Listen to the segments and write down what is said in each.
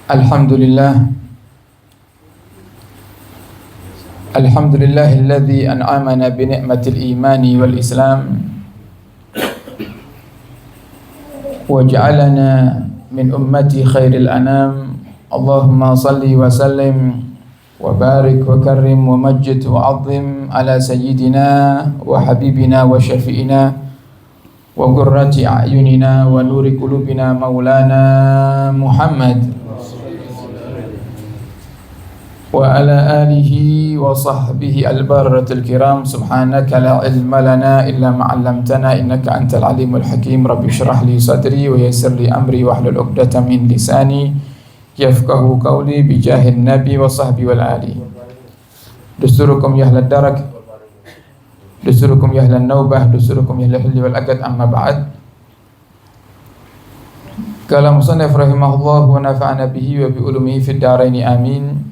Alhamdulillah Alhamdulillahilladzi an'amana bi ni'matil imani wal islam wa ja'alana min ummati khairil anam. Allahumma salli wa sallim wa barik wa karrim wa majjid wa 'azzim ala sayyidina wa habibina wa syafi'ina wa qurrati a'yunina wa nuri qulubina maulana Muhammad wa ala alihi wa sahbihi al-barratil kiram. Subhanaka la ilma lana illa ma 'allamtana innaka antal alimul hakim. Rabbi shrah li sadri wa yassir li amri wahlul 'uqdatam min lisani yafqahu qawli bi jahin nabi wa sahbi wal ali. Dusturukum ya ahlad darak, dusturukum ya ahlan naubah, dusturukum ya ahlal hilli wal aqd. Amma ba'd. Qala musannif rahimahullah wa nafa'ana bihi wa bi ulumihi fid dharain amin.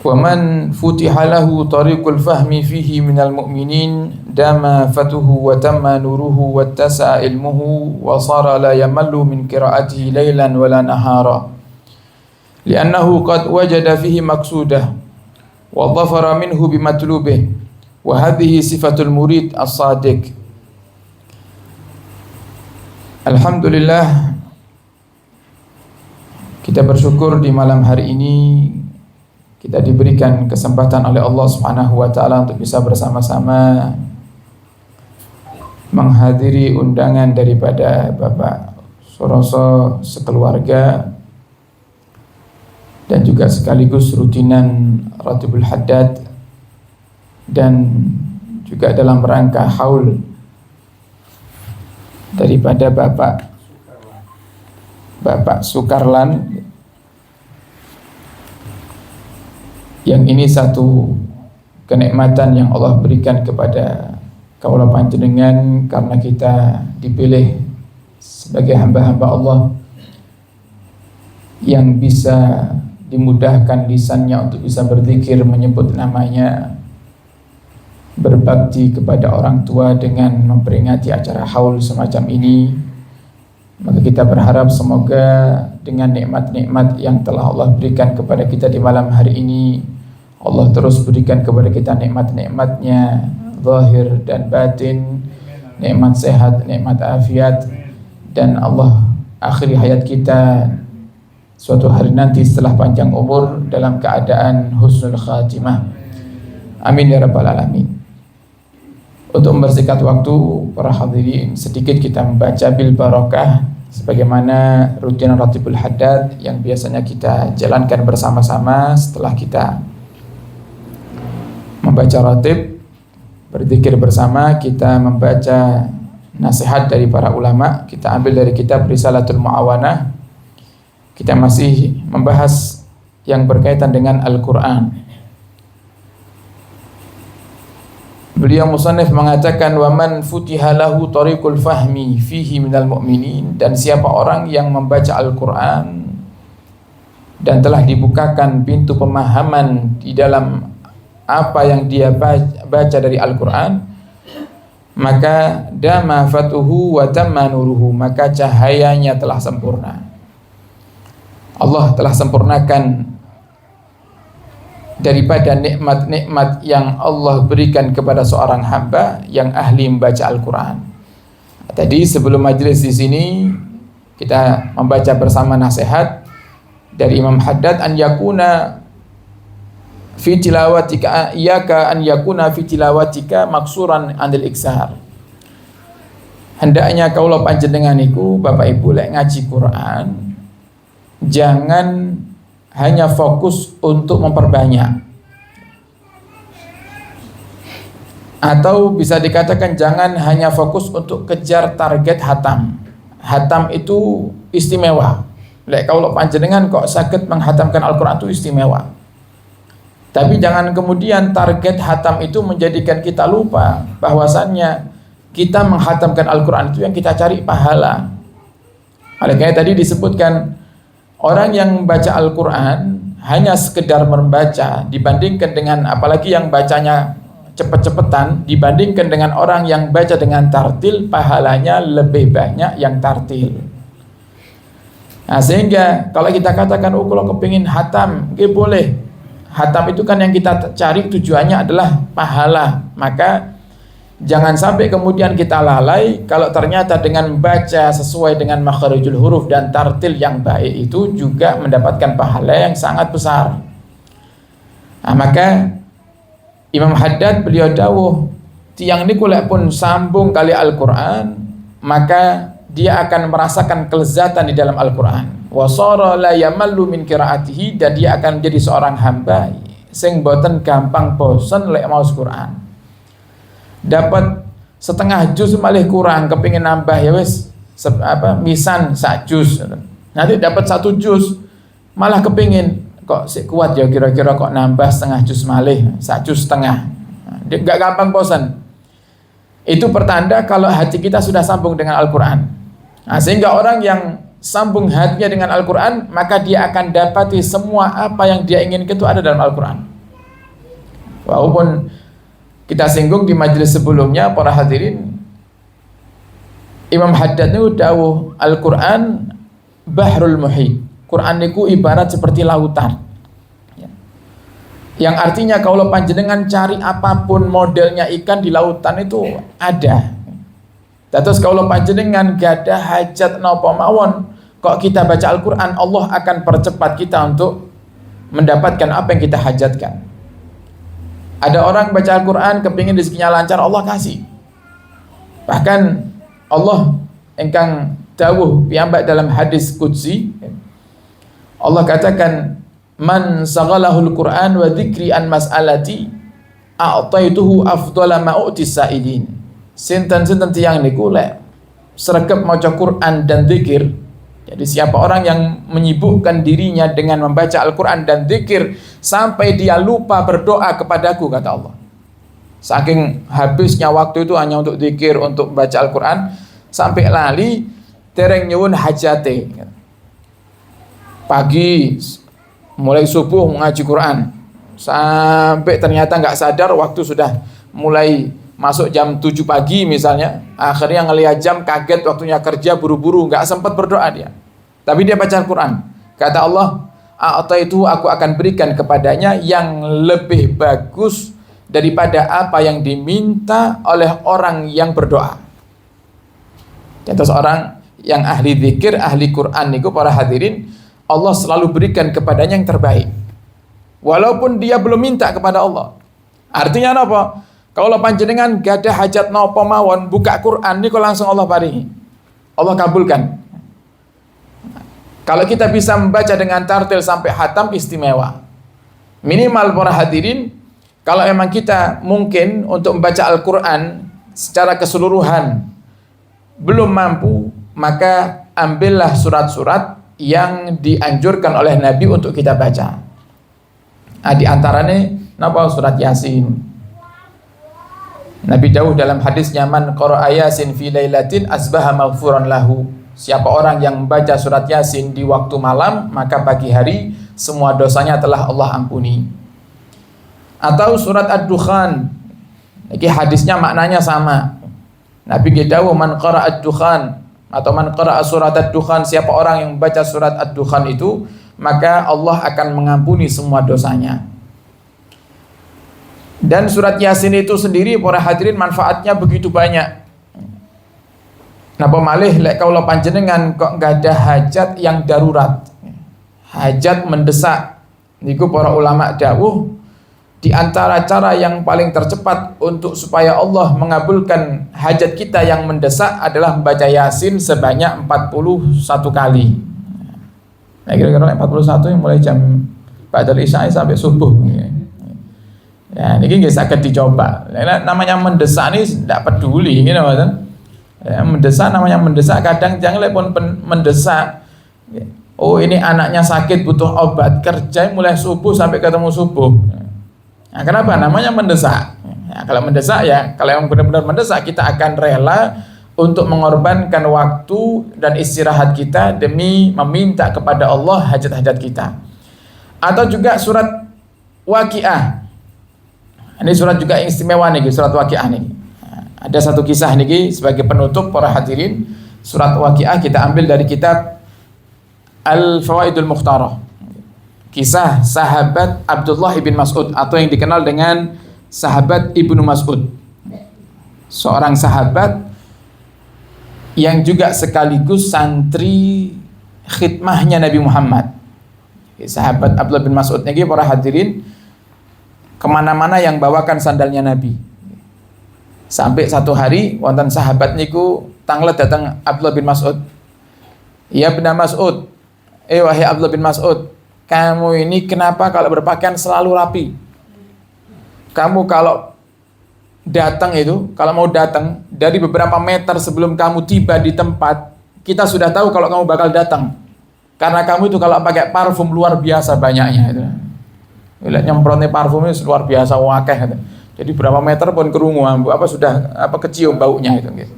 Wa man futiha lahu tariqul fahmi fihi minal mu'minin dama fatuhu wa tamma nuruhu wa tasa'a ilmuhu wa sara la yamallu min qira'atihi laylan wala nahara li'annahu qad wajada fihi maqsudah wa dhafara minhu bimatlubih wa hadhihi sifatul murid as-sadiq. Alhamdulillah, kita bersyukur di malam hari ini kita diberikan kesempatan oleh Allah Subhanahu wa taala untuk bisa bersama-sama menghadiri undangan daripada Bapak Suroso sekeluarga dan juga sekaligus rutinan Ratibul Haddad dan juga dalam rangka haul daripada Bapak Sukarlan. Yang ini satu kenikmatan yang Allah berikan kepada kaula panjenengan karena kita dipilih sebagai hamba-hamba Allah yang bisa dimudahkan lisannya untuk bisa berzikir, menyebut namanya, berbakti kepada orang tua dengan memperingati acara haul semacam ini. Maka kita berharap semoga dengan nikmat-nikmat yang telah Allah berikan kepada kita di malam hari ini, Allah terus berikan kepada kita nikmat-nikmatnya zahir dan batin, nikmat sehat, nikmat afiat, dan Allah akhiri hayat kita suatu hari nanti setelah panjang umur dalam keadaan husnul khatimah. Amin ya rabbal alamin. Untuk mempersingkat waktu para hadirin, sedikit kita membaca bil barokah sebagaimana rutinan Ratibul Haddad yang biasanya kita jalankan bersama-sama. Setelah kita membaca ratib, berzikir bersama, kita membaca nasihat dari para ulama. Kita ambil dari kitab Risalatul Mu'awanah. Kita masih membahas yang berkaitan dengan Al-Quran. Beliau musannif mengatakan, wa man futiha lahu tariqul fahmi fihi minal mu'minin, dan siapa orang yang membaca Al-Quran dan telah dibukakan pintu pemahaman di dalam apa yang dia baca dari Al-Quran, maka dama fatuhu wa tamma nuruhu, maka cahayanya telah sempurna. Allah telah sempurnakan daripada nikmat-nikmat yang Allah berikan kepada seorang hamba yang ahli membaca Al-Quran. Tadi sebelum majelis di sini kita membaca bersama nasihat dari Imam Haddad, an yakuna fi tilawatika iyyaka an yakuna fi tilawatika maksuran anil iksar. Hendaknya kaula panjenengan iku Bapak Ibu lek ngaji Quran jangan hanya fokus untuk memperbanyak, atau bisa dikatakan jangan hanya fokus untuk kejar target hatam. Hatam itu istimewa. Lek kaula panjenengan kok saged menghatamkan Al-Quran itu istimewa. Tapi jangan kemudian target hatam itu menjadikan kita lupa bahwasannya kita menghatamkan Al-Quran itu yang kita cari pahala. Oleh karena tadi disebutkan orang yang membaca Al-Quran hanya sekedar membaca dibandingkan dengan, apalagi yang bacanya cepet-cepetan, dibandingkan dengan orang yang baca dengan tartil, pahalanya lebih banyak yang tartil. Nah, sehingga kalau kita katakan, oh kalau kepingin hatam, boleh. Hatam itu kan yang kita cari tujuannya adalah pahala. Maka jangan sampai kemudian kita lalai kalau ternyata dengan membaca sesuai dengan makharijul huruf dan tartil yang baik itu juga mendapatkan pahala yang sangat besar. Nah, maka Imam Haddad beliau dawuh, tiang ini kulek pun sambung kali Al-Quran, maka dia akan merasakan kelezatan di dalam Al-Quran. Wa sara la yamallu min qiraatihi, dan dia akan menjadi seorang hamba sing boten gampang bosen lek maos Quran. Dapat setengah juz malih kurang, kepingin nambah ya wis misan sak juz. Nanti dapat 1 juz malah kepingin kok sik kuat ya, kira-kira kok nambah setengah juz malih, sak juz setengah. Dia enggak gampang bosan. Itu pertanda kalau hati kita sudah sambung dengan Al-Quran. Nah, sehingga orang yang sambung hatinya dengan Al-Quran, maka dia akan dapati semua apa yang dia inginkan itu ada dalam Al-Quran. Walaupun kita singgung di majelis sebelumnya, para hadirin, Imam Haddad itu dawuh, Al-Quran bahrul muhit. Quran itu ibarat seperti lautan. Yang artinya kalau panjenengan cari apapun modelnya ikan di lautan itu ada. Terus kalau panjenengan gak ada hajat napa mawon, kok kita baca Al-Quran, Allah akan percepat kita untuk mendapatkan apa yang kita hajatkan. Ada orang baca Al-Quran kepingin rezekinya lancar, Allah kasih. Bahkan Allah engkang dawuh piyambak dalam hadis qudsi, Allah katakan, man saghalahul Quran wa dzikri an mas'alati a'taituhu afdhala ma u'tis sa'ilin. Sinten-sinten tiyang niku lek sregep maca Quran dan zikir. Jadi siapa orang yang menyibukkan dirinya dengan membaca Al-Quran dan zikir sampai dia lupa berdoa kepadaku, kata Allah. Saking habisnya waktu itu hanya untuk zikir, untuk baca Al-Quran, sampai lali tereng nyuwun hajate. Pagi mulai subuh ngaji Quran sampai ternyata nggak sadar waktu sudah mulai masuk jam 7 pagi misalnya, akhirnya ngelihat jam, kaget waktunya kerja, buru-buru, nggak sempat berdoa dia. Tapi dia baca Al-Quran. Kata Allah, itu aku akan berikan kepadanya yang lebih bagus daripada apa yang diminta oleh orang yang berdoa. Contoh seorang yang ahli zikir, ahli Quran niku, para hadirin, Allah selalu berikan kepadanya yang terbaik. Walaupun dia belum minta kepada Allah. Artinya apa? Kalau panjenengan gak ada hajat napa mawon, buka Quran niku langsung Allah paringi. Allah kabulkan. Kalau kita bisa membaca dengan tartil sampai hatam, istimewa. Minimal para hadirin, kalau memang kita mungkin untuk membaca Al-Quran secara keseluruhan belum mampu, maka ambillah surat-surat yang dianjurkan oleh Nabi untuk kita baca. Nah, di antaranya napa surat Yasin. Nabi dawuh dalam hadisnya, man qara'a Yasin fi lailatin asbaha maghfuran lahu. Siapa orang yang membaca surat Yasin di waktu malam, maka pagi hari semua dosanya telah Allah ampuni. Atau surat Ad-Dukhan. Ini hadisnya maknanya sama. Nabi dawuh, man qara'a Ad-Dukhan atau man qara'a surat Ad-Dukhan, siapa orang yang membaca surat Ad-Dukhan itu, maka Allah akan mengampuni semua dosanya. Dan surat Yasin itu sendiri, para hadirin, manfaatnya begitu banyak. Napa malih lek kaula panjenengan kok enggak ada hajat yang darurat, hajat mendesak, niku para ulama dawuh di antara cara yang paling tercepat untuk supaya Allah mengabulkan hajat kita yang mendesak adalah membaca Yasin sebanyak 41 kali. Nah, kira-kira 41 yang mulai jam ba'dal isya sampai subuh. Ya, ini nggak sakit dicoba. Namanya mendesak ini tidak peduli, gitu kan? Ya, mendesak namanya mendesak. Kadang jangan lepon mendesak. Oh, ini anaknya sakit butuh obat, kerja mulai subuh sampai ketemu subuh. Nah, kenapa? Namanya mendesak. Ya, kalau mendesak ya, kalau yang benar-benar mendesak, kita akan rela untuk mengorbankan waktu dan istirahat kita demi meminta kepada Allah hajat-hajat kita. Atau juga surat Waqiah. Ini surat juga yang istimewa nih, surat Waqiah nih. Ada satu kisah nih sebagai penutup, para hadirin. Surat Waqiah kita ambil dari kitab Al-Fawaidul Mukhtarah. Kisah sahabat Abdullah ibn Mas'ud atau yang dikenal dengan sahabat Ibnu Mas'ud. Seorang sahabat yang juga sekaligus santri khidmahnya Nabi Muhammad. Sahabat Abdullah bin Mas'ud ini para hadirin kemana-mana yang bawakan sandalnya Nabi. Sampai satu hari wonten sahabat niku tanglet datang Abdullah bin Mas'ud. Ya bin Mas'ud, wahai Abdullah bin Mas'ud, kamu ini kenapa kalau berpakaian selalu rapi? Kamu kalau datang itu, kalau mau datang dari beberapa meter sebelum kamu tiba di tempat, kita sudah tahu kalau kamu bakal datang. Karena kamu itu kalau pakai parfum luar biasa banyaknya itu. Lihat nyemprotnya parfumnya luar biasa wakeh gitu. Jadi berapa meter pun kerungu sudah kecium baunya itu gitu.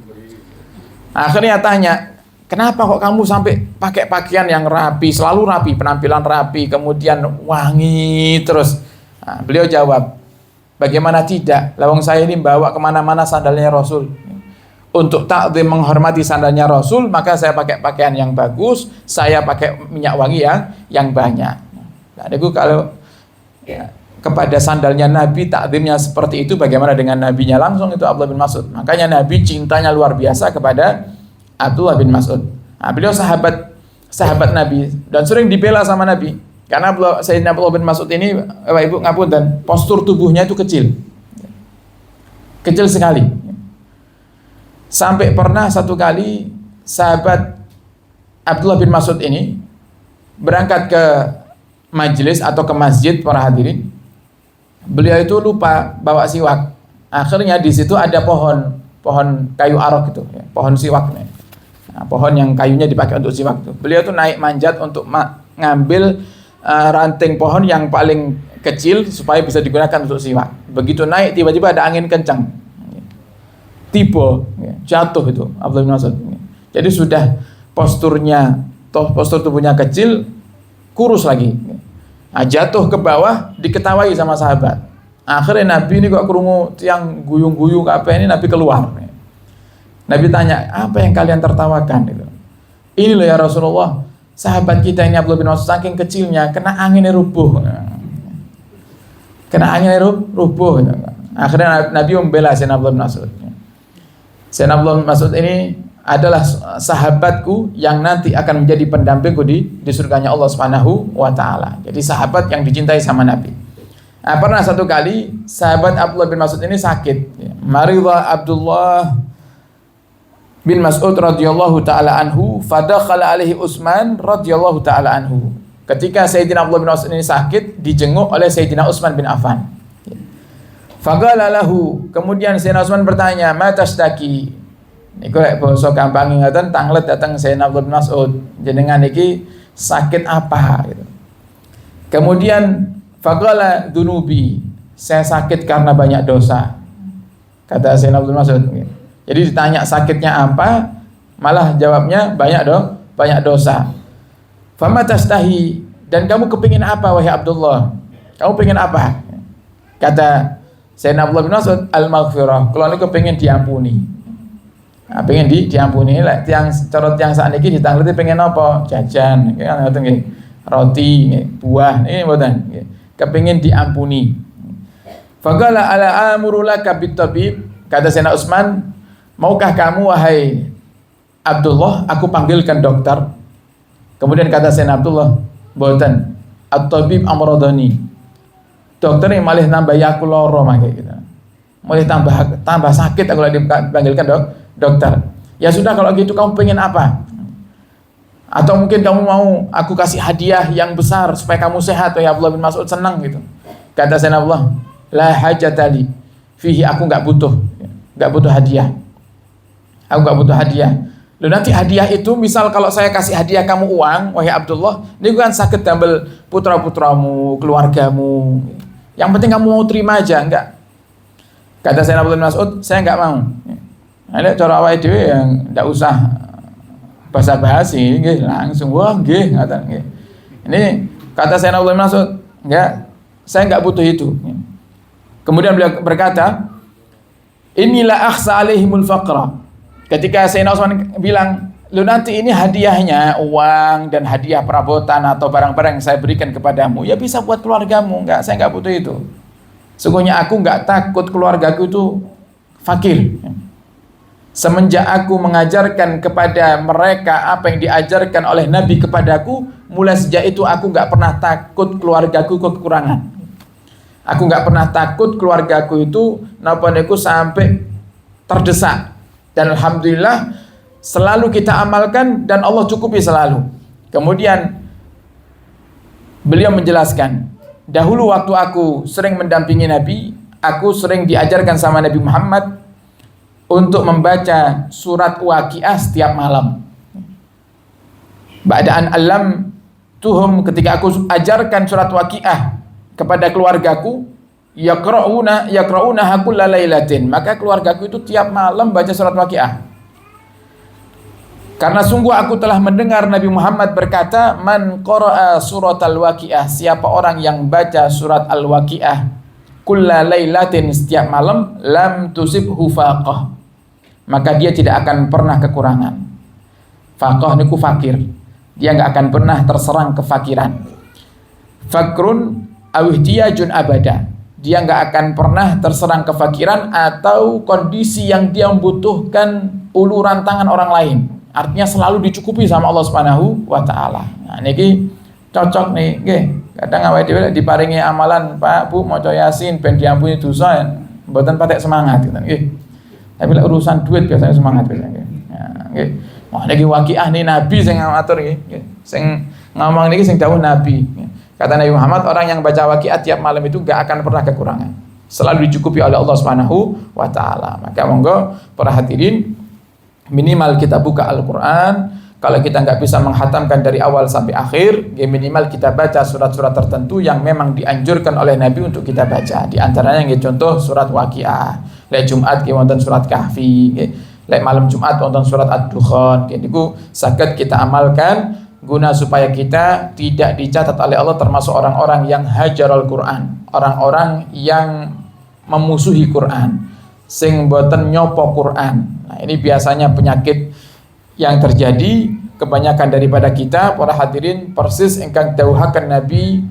Akhirnya tanya, kenapa kok kamu sampai pakai pakaian yang rapi, selalu rapi, penampilan rapi, kemudian wangi terus? Nah, beliau jawab, bagaimana tidak? Lawang saya ini bawa kemana-mana sandalnya Rasul. Untuk takzim menghormati sandalnya Rasul, maka saya pakai pakaian yang bagus, saya pakai minyak wangi yang banyak. Nah, itu kalau kepada sandalnya Nabi takzimnya seperti itu, bagaimana dengan nabinya langsung itu Abdullah bin Mas'ud. Makanya Nabi cintanya luar biasa kepada Abdullah bin Mas'ud. Nah, beliau sahabat Nabi dan sering dibela sama Nabi. Karena Sayyidina Abdullah bin Mas'ud ini, Bapak Ibu ngapunten, postur tubuhnya itu kecil. Kecil sekali. Sampai pernah satu kali sahabat Abdullah bin Mas'ud ini berangkat ke majelis atau ke masjid para hadirin. Beliau itu lupa bawa siwak. Akhirnya di situ ada pohon kayu arok itu, pohon siwak. Nah, pohon yang kayunya dipakai untuk siwak itu. Beliau itu naik manjat untuk ngambil ranting pohon yang paling kecil supaya bisa digunakan untuk siwak. Begitu naik tiba-tiba ada angin kencang. Tiba, jatuh itu Abdullah bin Mas'ud. Jadi sudah postur tubuhnya kecil, kurus lagi. Nah, jatuh ke bawah, diketawai sama sahabat. Akhirnya Nabi ini kok kerungu yang guyung-guyung apa ini, Nabi keluar. Nabi tanya, apa yang kalian tertawakan? Ini loh ya Rasulullah, sahabat kita ini Abdullah bin Mas'ud saking kecilnya kena anginnya rubuh. Akhirnya Nabi membela Sayyidina Abdullah bin Mas'ud. Sayyidina Abdullah bin Mas'ud ini adalah sahabatku yang nanti akan menjadi pendampingku di surganya Allah Subhanahu wa taala. Jadi sahabat yang dicintai sama Nabi. Nah, pernah satu kali sahabat Abdullah bin Mas'ud ini sakit. Maridha Abdullah bin Mas'ud radhiyallahu taala anhu, fadakhala alaihi Utsman radhiyallahu taala anhu. Ketika Sayyidina Abdullah bin Mas'ud ini sakit, dijenguk oleh Sayyidina Utsman bin Affan. Faqala lahu, kemudian Sayyidina Utsman bertanya, "Ma tashtaki?" Niku lek basa gampang ngaten tanglet datang Sayyidina Abdullah bin Mas'ud, jenengan iki sakit apa gitu. Kemudian faqala dunubi, saya sakit karena banyak dosa. Kata Sayyidina Abdullah bin Mas'ud. Jadi ditanya sakitnya apa, malah jawabnya banyak dosa. Fama tastahi, dan kamu kepingin apa wahai Abdullah? Kamu pengen apa? Kata Sayyidina Abdullah bin Mas'ud, al-maghfirah. Kalau niku pengen diampuni. Nah, pengen diampuni lek tiyang corot yang sakniki ditangleti pengen apa? Jajan, kan ngoten nggih. Roti, buah, ini mboten nggih. Kepengin diampuni. Faqala ala amuru laka bitabib. Kata Sayyidina Utsman, maukah kamu wahai Abdullah aku panggilkan dokter? Kemudian kata Sayyidina Abdullah, mboten. At-tabib amradani. Dokter yang malah nambah yaku loro mangke gitu. Malah tambah sakit aku lagi dipanggilkan dokter. Ya sudah kalau gitu kamu pengen apa? Atau mungkin kamu mau aku kasih hadiah yang besar supaya kamu sehat ya Abdullah bin Mas'ud senang gitu. Kata Sayyidina Abdullah, la hajatali fihi, aku enggak butuh hadiah. Aku enggak butuh hadiah. Loh nanti hadiah itu misal kalau saya kasih hadiah kamu uang wahai Abdullah, ini kan sakit damel putra-putramu, keluargamu. Yang penting kamu mau terima aja, enggak? Kata Sayyidina Abdullah bin Mas'ud, saya enggak mau. Ada cara awake dhewe yang enggak usah basa-basi, nggih, langsung wah nggih, ngaten nggih. Ini kata Sayyidina Abdullah bin Mas'ud, enggak, saya enggak butuh itu. Kemudian beliau berkata, inilah akhsa alaihimul faqra. Ketika Sayyidina Utsman bilang, lu nanti ini hadiahnya uang dan hadiah perabotan atau barang-barang yang saya berikan kepadamu, ya bisa buat keluargamu. Enggak, saya enggak butuh itu. Sungguhnya aku enggak takut keluargaku itu fakir. Semenjak aku mengajarkan kepada mereka apa yang diajarkan oleh Nabi kepadaku, mulai sejak itu aku enggak pernah takut keluargaku kekurangan. Aku enggak pernah takut keluargaku itu napa-niku sampai terdesak. Dan alhamdulillah selalu kita amalkan dan Allah cukupi selalu. Kemudian beliau menjelaskan, dahulu waktu aku sering mendampingi Nabi, aku sering diajarkan sama Nabi Muhammad untuk membaca surat Waqiah setiap malam. Ba'da'an alam tuhum, ketika aku ajarkan surat Waqiah kepada keluargaku, yaqra'una kulla lailatin, maka keluargaku itu tiap malam baca surat Waqiah. Karena sungguh aku telah mendengar Nabi Muhammad berkata, man qara'a surat al-Waqiah, siapa orang yang baca surat al-Waqiah kulla lailatin, setiap malam, lam tusibhu faqah, maka dia tidak akan pernah kekurangan. Faqah niku fakir, dia enggak akan pernah terserang kefakiran. Fakrun awihtiyajun abada, dia enggak akan pernah terserang kefakiran atau kondisi yang dia membutuhkan uluran tangan orang lain. Artinya selalu dicukupi sama Allah Subhanahu wa taala. Nah niki cocok nih, nggih. Kadang awake dhewe diparingi amalan, Pak, Bu, maca Yasin ben diampuni dosa, mboten patek semangat gitu nggih. Tapi lek urusan duit biasanya semangat biasanya nggih. Ya, nggih. Wah niki Waqiah nih Nabi sing ngatur nggih. Sing ngomong niki sing dawuh Nabi. Kata Nabi Muhammad, orang yang baca Waqiah tiap malam itu enggak akan pernah kekurangan. Selalu dicukupi oleh Allah Subhanahu wa taala. Maka monggo para hadirin, minimal kita buka Al-Quran. Kalau kita nggak bisa menghatamkan dari awal sampai akhir, ya minimal kita baca surat-surat tertentu yang memang dianjurkan oleh Nabi untuk kita baca. Di antaranya yang contoh surat Waqiah, lek Jumat ki wonten surat Kahfi, lek malam Jumat wonten surat Ad-Dukhan. Niku saged kita amalkan guna supaya kita tidak dicatat oleh Allah termasuk orang-orang yang hajarul Quran, orang-orang yang memusuhi Quran, sing boten nyopo Quran. Nah, ini biasanya penyakit yang terjadi kebanyakan daripada kita para hadirin, persis engkang dawuhaken Nabi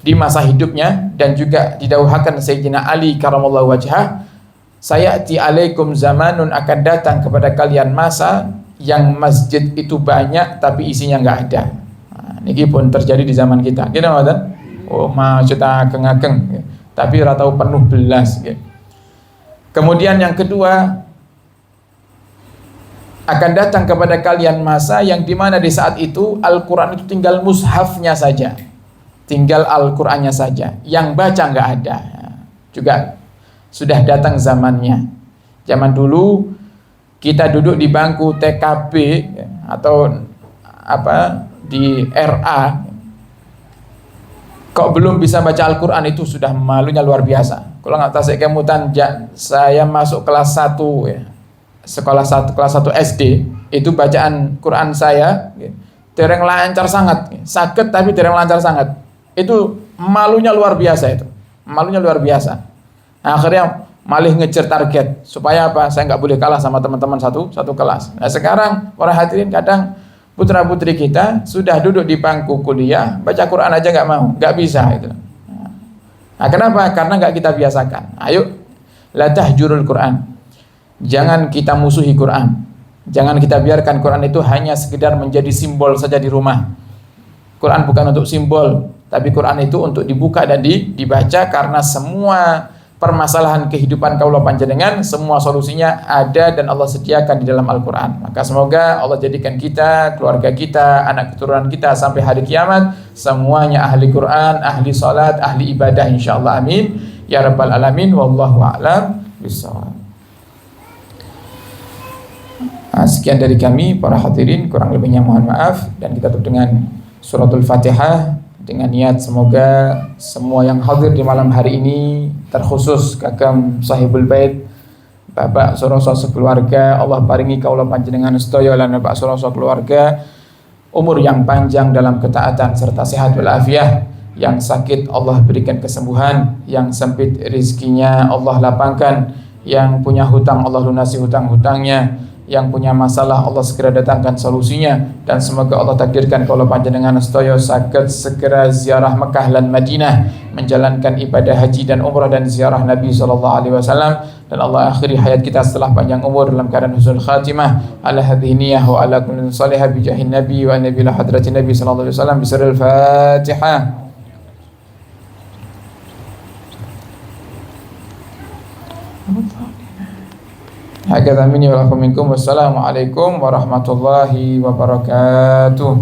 di masa hidupnya dan juga didawuhaken Sayyidina Ali karamallahu wajhah, sayati alaikum zamanun, akan datang kepada kalian masa yang masjid itu banyak tapi isinya enggak ada. Nah, niki pun terjadi di zaman kita. Kira ngoten? Oh, masjid ageng-ageng tapi ora tau penuh belas nggih. Kemudian yang kedua, akan datang kepada kalian masa yang dimana di saat itu Al-Quran itu tinggal mushafnya saja, tinggal Al-Qurannya saja, yang baca nggak ada. Juga sudah datang zamannya. Zaman dulu kita duduk di bangku TKB atau apa di RA, kok belum bisa baca Al-Quran, itu sudah malunya luar biasa. Kalau nggak tahu saya kemutan, saya masuk kelas 1 ya, sekolah 1 kelas 1 SD, itu bacaan Quran saya dereng lancar sangat, sakit tapi dereng lancar sangat. Itu malunya luar biasa itu. Malunya luar biasa. Nah, akhirnya malih ngejar target supaya apa? Saya nggak boleh kalah sama teman-teman satu kelas. Nah, sekarang para hadirin, kadang putra-putri kita sudah duduk di bangku kuliah, baca Quran aja nggak mau, nggak bisa itu. Nah, kenapa? Karena nggak kita biasakan. Ayo, la tahjurul Quran. Jangan kita musuhi Quran. Jangan kita biarkan Quran itu hanya sekedar menjadi simbol saja di rumah. Quran bukan untuk simbol, tapi Quran itu untuk dibuka dan dibaca, karena semua permasalahan kehidupan kaula panjenengan, semua solusinya ada dan Allah sediakan di dalam Al-Quran. Maka semoga Allah jadikan kita, keluarga kita, anak keturunan kita sampai hari kiamat semuanya ahli Quran, ahli salat, ahli ibadah, insyaallah, amin ya rabbal alamin. Wallahu a'lam bishawab. Sekian dari kami para hadirin, kurang lebihnya mohon maaf, dan kita tutup dengan suratul Fatihah dengan niat semoga semua yang hadir di malam hari ini, terkhusus kakang sahibul bait Bapak Suroso sekeluarga, Allah paringi kaula panjenengan sedaya lan Bapak Suroso keluarga umur yang panjang dalam ketaatan serta sehat walafiat. Yang sakit Allah berikan kesembuhan, yang sempit rezekinya Allah lapangkan, yang punya hutang Allah lunasi hutang-hutangnya, yang punya masalah Allah segera datangkan solusinya, dan semoga Allah takdirkan kalau panjenengan sedaya saged segera ziarah Mekah lan Madinah menjalankan ibadah haji dan umrah dan ziarah Nabi sallallahu alaihi wasallam, dan Allah akhiri hayat kita setelah panjang umur dalam keadaan husnul khatimah ala hadhihi niyyah wa ala kulli salihah bi jahin nabi wa nabi la hadratin nabi sallallahu alaihi wasallam bi sirril Fatihah. Hakadha minni wa lakum minkum. Wassalamualaikum warahmatullahi wabarakatuh.